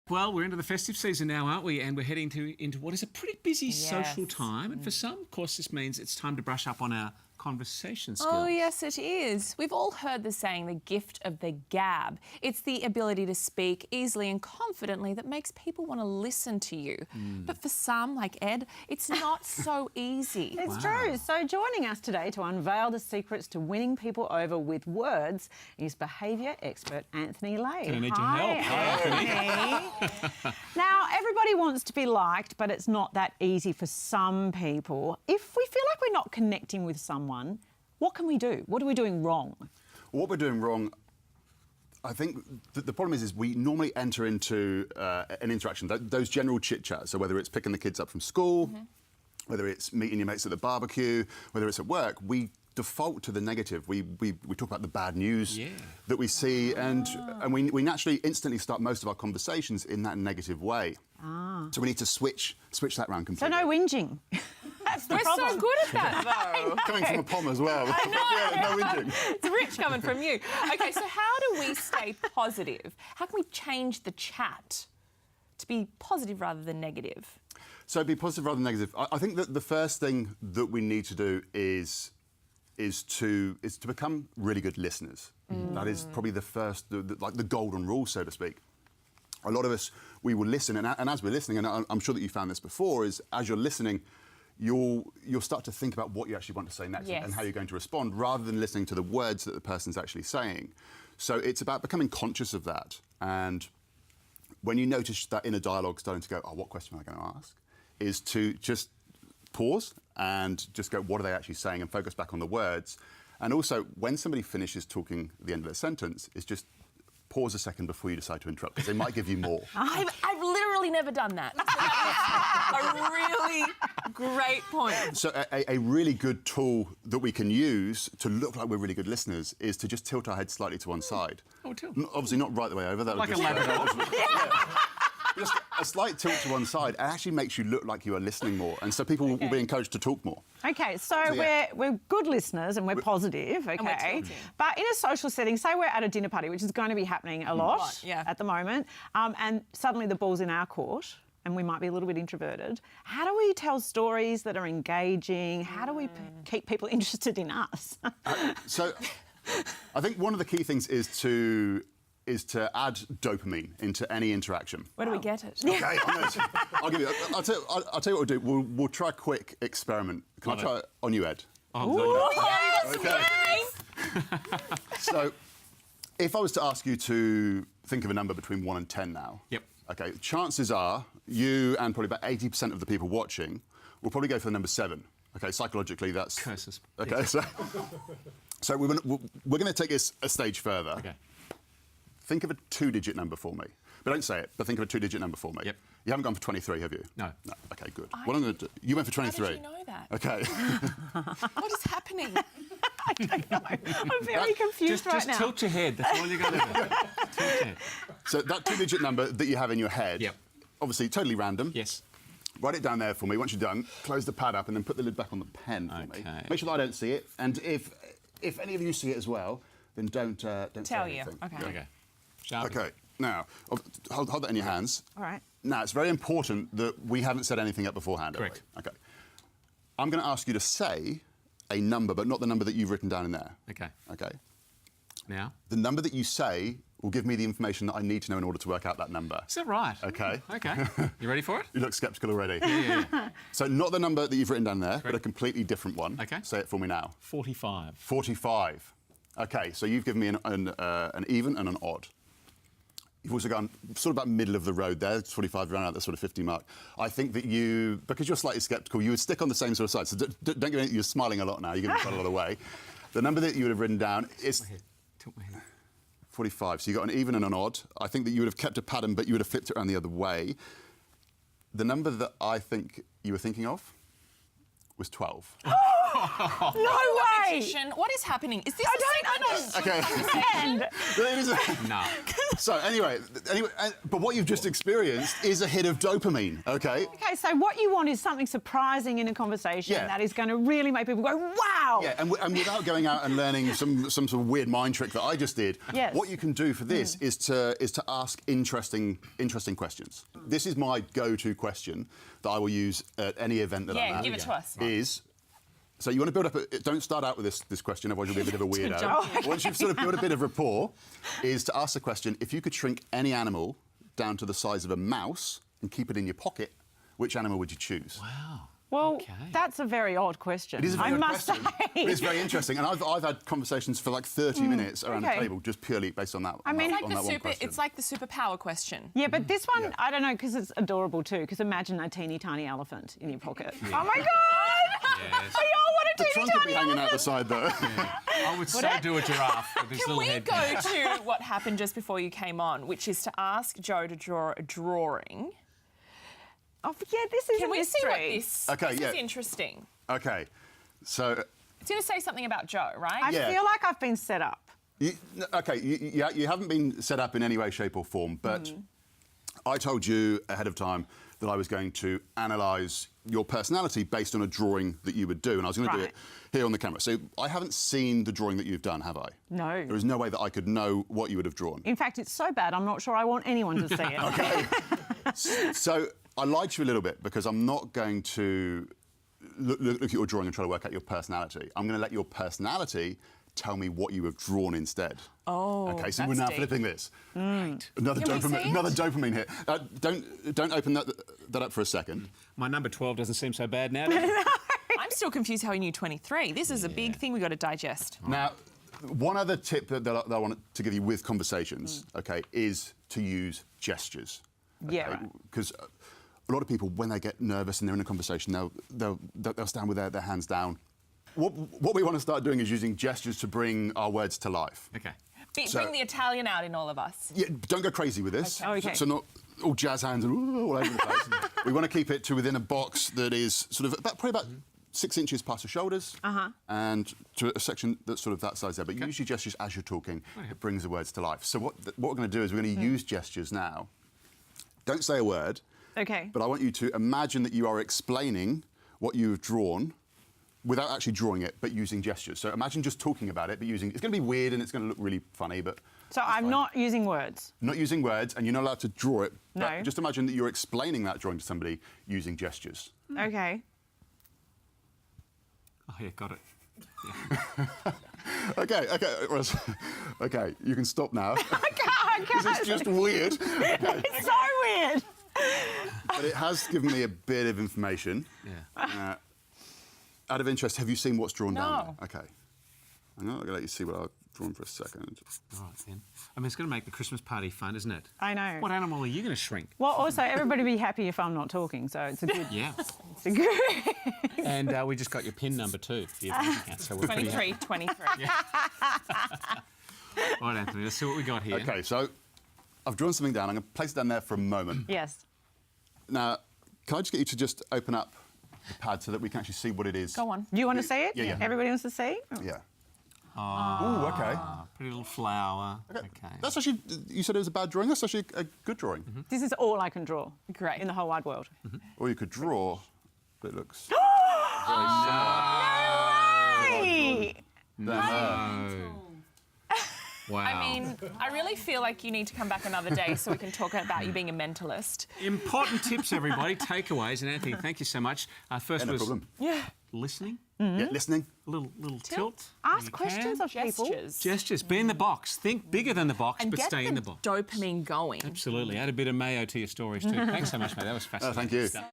Well, we're into the festive season now, aren't we? And we're heading into what is a pretty busy social time. And for some, of course, this means it's time to brush up on our conversation skills. Oh, yes, it is. We've all heard the saying, the gift of the gab. It's the ability to speak easily and confidently that makes people want to listen to you. But for some, like Ed, it's not so easy. It's true. So joining us today to unveil the secrets to winning people over with words is behaviour expert Anthony Laye. Gonna need your help. Anthony. Now, everybody wants to be liked, but it's not that easy for some people. If we feel like we're not connecting with someone, what can we do? What are we doing wrong? What we're doing wrong, I think the problem is we normally enter into an interaction, those general chit-chats, so whether it's picking the kids up from school, whether it's meeting your mates at the barbecue, whether it's at work, we default to the negative. We talk about the bad news that we see, and we naturally instantly start most of our conversations in that negative way. So we need to switch that around completely. So no whinging. We're so good at that, though. Coming from a POM as well. No whinging. It's rich coming from you. OK, so how do we stay positive? How can we change the chat to be positive rather than negative? So be positive rather than negative. I think that the first thing that we need to do is to become really good listeners. That is probably the first, like the golden rule, so to speak. A lot of us, we will listen, and as we're listening, and I'm sure that you found this before, is as you're listening, you'll start to think about what you actually want to say next and how you're going to respond, rather than listening to the words that the person's actually saying. So it's about becoming conscious of that. And when you notice that inner dialogue starting to go, oh, what question am I going to ask? Is to just pause and just go, what are they actually saying, and focus back on the words. And also, when somebody finishes talking at the end of their sentence, is just pause a second before you decide to interrupt, because they might give you more. I've literally never done that. So that is a really great point. So a really good tool that we can use to look like we're really good listeners is to just tilt our head slightly to one side. Oh, tilt. Obviously not right the way over. That Like would a Labrador. Just a slight tilt to one side. It actually makes you look like you are listening more, and so people will be encouraged to talk more. OK, so we're good listeners and we're positive, OK? And we're tilting. But in a social setting, say we're at a dinner party, which is going to be happening a lot at the moment, and suddenly the ball's in our court and we might be a little bit introverted. How do we tell stories that are engaging? How do we keep people interested in us? So I think one of the key things is to add dopamine into any interaction. Where do we get it? Okay, I'll give you. I'll tell you what we'll do. We'll try a quick experiment. Can I try it on you, Ed? Oh, Yes, Okay. So, if I was to ask you to think of a number between 1 and 10 now. Yep. Okay. Chances are you and probably about 80% of the people watching will probably go for the number 7. Okay. Psychologically, that's curses. Okay. So we're going to take this a stage further. Okay. Think of a 2-digit number for me. But don't say it, but think of a 2-digit number for me. Yep. You haven't gone for 23, have you? No. No. Okay, good. What I'm going to do... You went for 23. How did you know that? Okay. What is happening? I don't know. I'm very confused right just now. tilt your head. That's all you got to do. Tilt your head. So that 2-digit number that you have in your head, obviously totally random. Yes. Write it down there for me. Once you're done, close the pad up and then put the lid back on the pen for me. Make sure that I don't see it. And if any of you see it as well, then don't Tell say you. anything. Okay. Okay. Now, hold that in your hands. All right. Now, it's very important that we haven't set anything up beforehand. Correct. Okay. I'm going to ask you to say a number, but not the number that you've written down in there. Okay. Okay. Now? The number that you say will give me the information that I need to know in order to work out that number. Is that right? Okay. Okay. You ready for it? You look sceptical already. Yeah. So not the number that you've written down there, but a completely different one. Okay. Say it for me now. 45. 45. Okay, so you've given me an even and an odd. You've also gone sort of about middle of the road there, 45 around at the sort of 50 mark. I think that you, because you're slightly sceptical, you would stick on the same sort of side. So don't give me, you're smiling a lot now, you're giving quite a lot away. The number that you would have written down is... Tilt my head. 45. So you got an even and an odd. I think that you would have kept a pattern, but you would have flipped it around the other way. The number that I think you were thinking of was 12. No way! competition. What is happening? Is this a Okay. No. So anyway, but what you've just experienced is a hit of dopamine, okay? Okay, so what you want is something surprising in a conversation that is going to really make people go, wow! Yeah, and without going out and learning some sort of weird mind trick that I just did, what you can do for this is to ask interesting questions. This is my go-to question that I will use at any event that I'm at. Yeah, give it to us. So you want to build up don't start out with this question, otherwise you'll be a bit of a weirdo. Once you've sort of built a bit of rapport, is to ask the question, if you could shrink any animal down to the size of a mouse and keep it in your pocket, which animal would you choose? Wow. Well, that's a very odd question. It is a very odd question, but it's very interesting. And I've had conversations for like 30 minutes around the table just purely based on that. I mean, it's like the superpower question. Yeah, but this one, I don't know, because it's adorable too, because imagine a teeny tiny elephant in your pocket. Oh my God! Yes. We all want a The teeny trunk would tiny be hanging elephant. out the side though. I would so do a giraffe with his Can little we head. go to what happened just before you came on, which is to ask Joe to draw a drawing? Oh, yeah, this is Can a we see what mystery. this is interesting. Okay, so... It's going to say something about Joe, right? I feel like I've been set up. You haven't been set up in any way, shape or form, but I told you ahead of time that I was going to analyse your personality based on a drawing that you would do, and I was going to do it here on the camera. So I haven't seen the drawing that you've done, have I? No. There is no way that I could know what you would have drawn. In fact, it's so bad, I'm not sure I want anyone to see it. Okay. So I lied to you a little bit because I'm not going to look at your drawing and try to work out your personality. I'm going to let your personality tell me what you have drawn instead. Oh, okay, so we're now flipping this. Right. Another dopamine hit. Don't open that up for a second. My number 12 doesn't seem so bad now. I'm still confused how he knew 23. This is a big thing we've got to digest. Now, one other tip that I want to give you with conversations, okay, is to use gestures. Okay? Yeah. Because a lot of people, when they get nervous and they're in a conversation, they'll stand with their hands down. What we want to start doing is using gestures to bring our words to life. Okay. Bring the Italian out in all of us. Yeah, don't go crazy with this. Okay. So not all jazz hands and all over the place. We want to keep it to within a box that is sort of probably about 6 inches past the shoulders, and to a section that's sort of that size there. But use your gestures as you're talking. It brings the words to life. So what we're going to do is we're going to use gestures now. Don't say a word. Okay. But I want you to imagine that you are explaining what you've drawn without actually drawing it, but using gestures. So imagine just talking about it, but using... It's going to be weird and it's going to look really funny, but... So I'm not using words? Not using words, and you're not allowed to draw it. No. But just imagine that you're explaining that drawing to somebody using gestures. Okay. Oh, yeah, got it. Okay, you can stop now. I can't. This is just weird. Okay. It's so weird. But it has given me a bit of information. Yeah. Out of interest, have you seen what's drawn down No. there? Okay. I'm not going to let you see what I've drawn for a second. All right, then. I mean, it's going to make the Christmas party fun, isn't it? I know. What animal are you going to shrink? Well, also, everybody be happy if I'm not talking, so it's a good... Yeah. It's a good... And we just got your pin number too. So we're 23, 23. All right, Anthony, let's see what we got here. Okay, so I've drawn something down. I'm going to place it down there for a moment. Yes. Now, can I just get you to just open up the pad so that we can actually see what it is? Go on. Do you want to see it? Yeah. Everybody wants to see? Yeah. Ooh, okay. Pretty little flower. Okay. That's actually, you said it was a bad drawing. That's actually a good drawing. This is all I can draw. Great. In the whole wide world. Or you could draw, but it looks... Hey! No. Wow. I mean, I really feel like you need to come back another day so we can talk about you being a mentalist. Important tips, everybody. Takeaways. And Anthony, thank you so much. First no was problem. listening. Yeah, listening. A little tilt. Ask questions of people. Gestures. Gestures. Be in the box. Think bigger than the box, And but get stay in the box. dopamine going. Absolutely. Add a bit of mayo to your stories too. Thanks so much, mate. That was fascinating. Thank you. stuff.